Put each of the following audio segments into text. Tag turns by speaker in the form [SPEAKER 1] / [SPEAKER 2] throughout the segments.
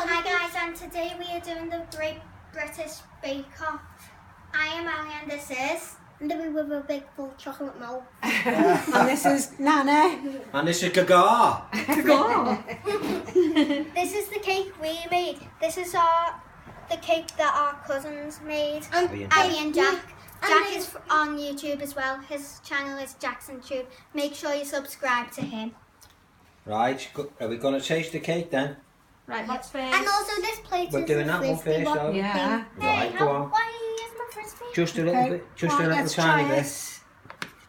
[SPEAKER 1] Hi guys, and today we are doing the Great British Bake Off. I am Ali and this is Libby with a big full chocolate mouth.
[SPEAKER 2] And this is Nana.
[SPEAKER 3] And this is Gaga.
[SPEAKER 1] This is the cake we made. This is the cake that our cousins made. Abi and Jack. Jack is on YouTube as well. His channel is Jackson Tube. Make sure you subscribe to him.
[SPEAKER 3] Right, are we going to taste the cake then?
[SPEAKER 4] Right, what's first?
[SPEAKER 1] And also this plate
[SPEAKER 3] We're
[SPEAKER 1] is
[SPEAKER 3] doing
[SPEAKER 1] the
[SPEAKER 3] that one
[SPEAKER 1] frisbee
[SPEAKER 3] first, though.
[SPEAKER 2] Yeah.
[SPEAKER 3] Right, go on.
[SPEAKER 1] Why is my frisbee?
[SPEAKER 3] Just a little bit, just a little
[SPEAKER 2] let's
[SPEAKER 3] tiny
[SPEAKER 2] try
[SPEAKER 3] bit.
[SPEAKER 2] it.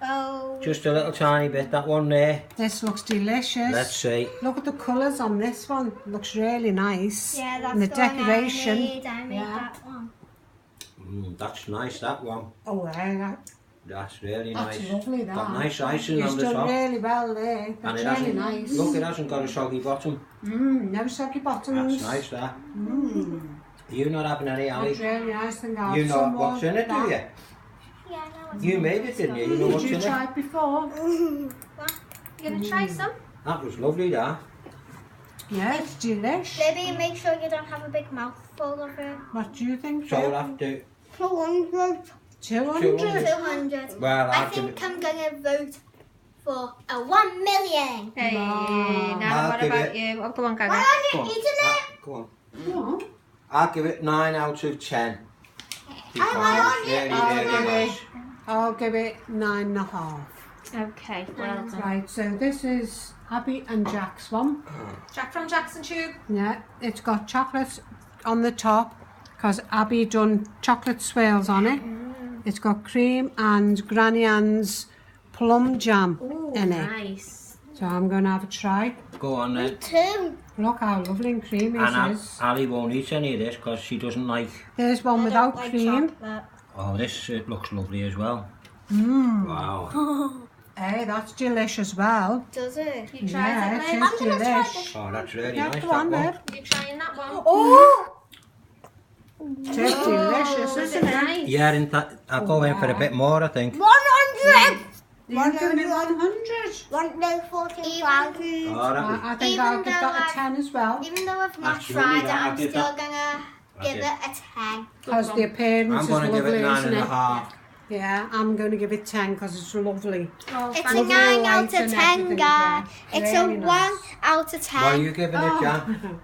[SPEAKER 1] Oh.
[SPEAKER 3] Just a little tiny bit, that one there.
[SPEAKER 2] This looks delicious.
[SPEAKER 3] Let's see.
[SPEAKER 2] Look at the colours on this one. Looks really nice.
[SPEAKER 1] Yeah, that's
[SPEAKER 2] and the
[SPEAKER 1] the one
[SPEAKER 2] decoration.
[SPEAKER 1] I made
[SPEAKER 2] Yeah.
[SPEAKER 1] that one.
[SPEAKER 3] That's nice, that one.
[SPEAKER 2] Oh, yeah,
[SPEAKER 3] That's really
[SPEAKER 2] that's
[SPEAKER 3] nice.
[SPEAKER 2] lovely.
[SPEAKER 3] Got nice icing
[SPEAKER 2] You've
[SPEAKER 3] on the
[SPEAKER 2] done
[SPEAKER 3] top.
[SPEAKER 2] really well there.
[SPEAKER 3] And
[SPEAKER 2] That's
[SPEAKER 3] it
[SPEAKER 2] really
[SPEAKER 3] hasn't,
[SPEAKER 2] nice.
[SPEAKER 3] look, it hasn't got a soggy bottom.
[SPEAKER 2] No soggy bottoms.
[SPEAKER 3] That's nice, that.
[SPEAKER 2] Mm.
[SPEAKER 3] You're not having any, Ali.
[SPEAKER 2] That's really nice. And
[SPEAKER 3] You know what's in it, do you?
[SPEAKER 1] Yeah, no,
[SPEAKER 3] You made it, didn't you? You know what's
[SPEAKER 2] Did
[SPEAKER 3] in
[SPEAKER 2] you
[SPEAKER 3] it?
[SPEAKER 2] try it before?
[SPEAKER 1] What?
[SPEAKER 4] You gonna try some?
[SPEAKER 3] That was lovely, that.
[SPEAKER 2] Yeah, it's delish.
[SPEAKER 1] Libby, make sure you don't have a big mouthful of it.
[SPEAKER 2] What do you think?
[SPEAKER 3] So
[SPEAKER 2] Bill?
[SPEAKER 3] we'll have to...
[SPEAKER 1] 200.
[SPEAKER 2] 200.
[SPEAKER 1] 200.
[SPEAKER 3] Well,
[SPEAKER 1] I
[SPEAKER 3] I'll give
[SPEAKER 1] think
[SPEAKER 3] it...
[SPEAKER 1] I'm going to vote for a 1 million.
[SPEAKER 4] Hey,
[SPEAKER 2] Wow.
[SPEAKER 4] now
[SPEAKER 3] I'll
[SPEAKER 4] what
[SPEAKER 3] give
[SPEAKER 4] about
[SPEAKER 3] it-
[SPEAKER 4] you? Oh, go on, Gaga.
[SPEAKER 1] Why
[SPEAKER 3] Go
[SPEAKER 1] are
[SPEAKER 3] on.
[SPEAKER 1] you eating it?
[SPEAKER 3] Go on.
[SPEAKER 2] What?
[SPEAKER 3] I'll give it 9 out of 10. Because
[SPEAKER 1] want
[SPEAKER 3] it's really,
[SPEAKER 2] I'll
[SPEAKER 3] really
[SPEAKER 2] give
[SPEAKER 3] nice.
[SPEAKER 2] I'll give it 9.5.
[SPEAKER 4] Okay, well done.
[SPEAKER 2] Right, so this is Abi and Jack's one.
[SPEAKER 4] Jack from Jackson Tube.
[SPEAKER 2] Yeah, it's got chocolate on the top because Abi done chocolate swirls on it. It's got cream and Granny Ann's plum jam
[SPEAKER 4] Ooh,
[SPEAKER 2] in it.
[SPEAKER 4] nice.
[SPEAKER 2] So I'm going to have a try.
[SPEAKER 3] Go on then.
[SPEAKER 1] 2.
[SPEAKER 2] Look how lovely and creamy
[SPEAKER 3] And
[SPEAKER 2] it is.
[SPEAKER 3] Ali won't eat any of this because she doesn't like...
[SPEAKER 2] There's one without cream.
[SPEAKER 3] Oh, this looks lovely as well.
[SPEAKER 2] Mmm.
[SPEAKER 3] Wow.
[SPEAKER 2] Hey, that's delish as well.
[SPEAKER 1] Does it?
[SPEAKER 4] You tried
[SPEAKER 2] Yeah,
[SPEAKER 4] it,
[SPEAKER 2] it
[SPEAKER 4] Liv?
[SPEAKER 2] is
[SPEAKER 1] I'm gonna try
[SPEAKER 2] delish.
[SPEAKER 3] Oh, that's really
[SPEAKER 2] Yeah,
[SPEAKER 3] nice,
[SPEAKER 2] go
[SPEAKER 3] that
[SPEAKER 2] on,
[SPEAKER 3] one.
[SPEAKER 2] Liv.
[SPEAKER 4] You trying that one?
[SPEAKER 1] Oh!
[SPEAKER 2] It is delicious,
[SPEAKER 4] Is it
[SPEAKER 2] isn't it?
[SPEAKER 4] nice?
[SPEAKER 3] Yeah, I'll go in for a bit more, I think.
[SPEAKER 1] 100!
[SPEAKER 2] You're giving it 100.
[SPEAKER 1] 14,000.
[SPEAKER 3] Oh, that
[SPEAKER 2] I think
[SPEAKER 1] Even
[SPEAKER 2] I'll give
[SPEAKER 1] though
[SPEAKER 2] that a 10 as well.
[SPEAKER 1] Even though I've not
[SPEAKER 3] Absolutely,
[SPEAKER 1] tried it,
[SPEAKER 3] that- I'll
[SPEAKER 1] I'm
[SPEAKER 3] give
[SPEAKER 1] still
[SPEAKER 3] that-
[SPEAKER 1] gonna give it a 10.
[SPEAKER 2] Because the appearance
[SPEAKER 3] I'm
[SPEAKER 2] is
[SPEAKER 3] going to give
[SPEAKER 2] lovely,
[SPEAKER 3] it
[SPEAKER 2] isn't it?
[SPEAKER 3] 9.5.
[SPEAKER 2] Yeah, I'm going to give it 10 because it's lovely.
[SPEAKER 4] Oh,
[SPEAKER 1] It's a
[SPEAKER 4] fancy.
[SPEAKER 1] 9
[SPEAKER 2] light
[SPEAKER 1] out of
[SPEAKER 2] and
[SPEAKER 1] 10,
[SPEAKER 2] everything,
[SPEAKER 1] guys.
[SPEAKER 2] yeah.
[SPEAKER 1] It's
[SPEAKER 2] Really
[SPEAKER 1] a 1
[SPEAKER 2] nice.
[SPEAKER 1] out of
[SPEAKER 3] What are
[SPEAKER 1] 10.
[SPEAKER 3] you giving it, Jan?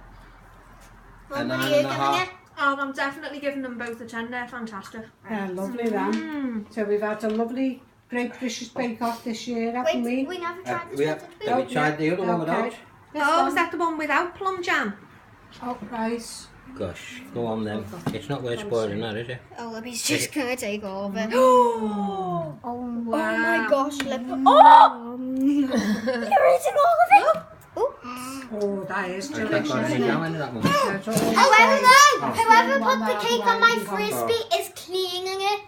[SPEAKER 1] What
[SPEAKER 3] a
[SPEAKER 1] are
[SPEAKER 3] 9
[SPEAKER 1] you
[SPEAKER 3] and a
[SPEAKER 1] giving
[SPEAKER 3] half.
[SPEAKER 1] it?
[SPEAKER 4] Oh, I'm definitely giving them both a 10. They're fantastic.
[SPEAKER 2] Yeah, lovely then. So we've had a lovely Great British Bake Off this year, haven't
[SPEAKER 1] Wait,
[SPEAKER 2] we?
[SPEAKER 1] we never tried this
[SPEAKER 3] We
[SPEAKER 1] one,
[SPEAKER 3] have,
[SPEAKER 1] did we?
[SPEAKER 3] have we tried the other one without?
[SPEAKER 2] This
[SPEAKER 4] Oh,
[SPEAKER 2] one.
[SPEAKER 4] was that the one without plum jam?
[SPEAKER 2] Oh, price.
[SPEAKER 3] Gosh, go on then. It's not worth spoiling that, is it?
[SPEAKER 1] Oh, Libby's just gonna take over.
[SPEAKER 4] Oh,
[SPEAKER 1] Oh
[SPEAKER 4] wow.
[SPEAKER 1] my gosh, Libby. Oh! You're eating all of it! Oh.
[SPEAKER 2] Oh, that is
[SPEAKER 3] I can't
[SPEAKER 2] delicious.
[SPEAKER 3] find any
[SPEAKER 2] Isn't
[SPEAKER 3] jam
[SPEAKER 2] it?
[SPEAKER 3] in that one.
[SPEAKER 2] That's all I'm
[SPEAKER 1] However,
[SPEAKER 2] saying.
[SPEAKER 1] whoever
[SPEAKER 2] One
[SPEAKER 1] put the
[SPEAKER 2] that
[SPEAKER 1] cake
[SPEAKER 2] I've
[SPEAKER 1] on my
[SPEAKER 2] already got.
[SPEAKER 1] frisbee is cleaning it.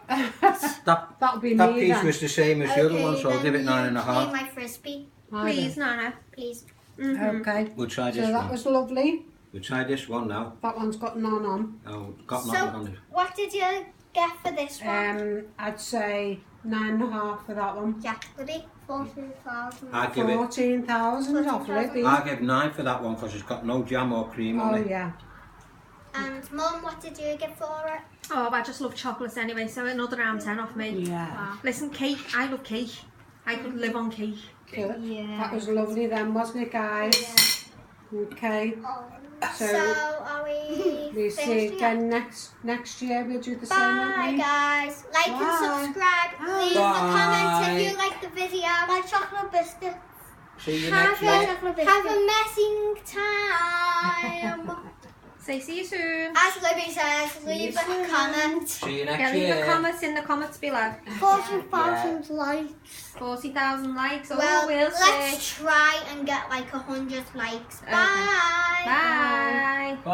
[SPEAKER 3] That,
[SPEAKER 2] That'll be
[SPEAKER 3] that
[SPEAKER 2] me
[SPEAKER 3] piece
[SPEAKER 2] then.
[SPEAKER 3] was the same as the other one, so I'll
[SPEAKER 1] then
[SPEAKER 3] give it
[SPEAKER 1] you
[SPEAKER 3] 9.5.
[SPEAKER 1] clean my frisbee,
[SPEAKER 4] Please, Nana.
[SPEAKER 1] please.
[SPEAKER 2] Okay.
[SPEAKER 3] We'll try
[SPEAKER 2] So
[SPEAKER 3] this
[SPEAKER 2] that
[SPEAKER 3] one.
[SPEAKER 2] was lovely.
[SPEAKER 3] We'll try this one now.
[SPEAKER 2] That one's got none on.
[SPEAKER 3] Oh, got
[SPEAKER 1] So,
[SPEAKER 3] nothing on it.
[SPEAKER 1] what did you get for this one?
[SPEAKER 2] I'd say 9.5 for that one.
[SPEAKER 1] Jack, Libby? 14,000.
[SPEAKER 3] I'll give it.
[SPEAKER 2] 14,000 off
[SPEAKER 1] 14,000.
[SPEAKER 2] Libby.
[SPEAKER 3] I'll give 9 for that one because it's got no jam or cream on
[SPEAKER 2] Oh
[SPEAKER 3] it.
[SPEAKER 2] yeah.
[SPEAKER 1] And Mum, what did you get for it?
[SPEAKER 4] Oh, I just love chocolates anyway, so another round 10 off me.
[SPEAKER 2] Yeah.
[SPEAKER 4] Wow. Listen, cake. I love cake. I could live on cake.
[SPEAKER 2] Good.
[SPEAKER 1] Yeah.
[SPEAKER 2] That was lovely then, wasn't it, guys? Okay.
[SPEAKER 1] So, are we
[SPEAKER 2] We see
[SPEAKER 1] finished
[SPEAKER 2] you
[SPEAKER 1] yet?
[SPEAKER 2] again next year. We'll do the same,
[SPEAKER 1] Bye,
[SPEAKER 2] won't we?
[SPEAKER 1] guys. Like and
[SPEAKER 2] Bye.
[SPEAKER 1] subscribe. Leave
[SPEAKER 3] Bye.
[SPEAKER 1] a comment if you like the video. Like chocolate biscuit.
[SPEAKER 3] See you
[SPEAKER 1] Have
[SPEAKER 3] next year.
[SPEAKER 1] a messing time.
[SPEAKER 4] Say see you soon.
[SPEAKER 1] As Libby says, leave a comment.
[SPEAKER 3] See you
[SPEAKER 4] Yeah,
[SPEAKER 3] next
[SPEAKER 4] leave
[SPEAKER 3] year.
[SPEAKER 4] a comment in the comments below.
[SPEAKER 1] 40,000 likes.
[SPEAKER 4] 40,000 likes. Oh,
[SPEAKER 1] Well,
[SPEAKER 4] we'll
[SPEAKER 1] let's
[SPEAKER 4] see.
[SPEAKER 1] try and get like 100 likes.
[SPEAKER 4] Okay.
[SPEAKER 1] Bye.
[SPEAKER 4] Bye.
[SPEAKER 3] Bye.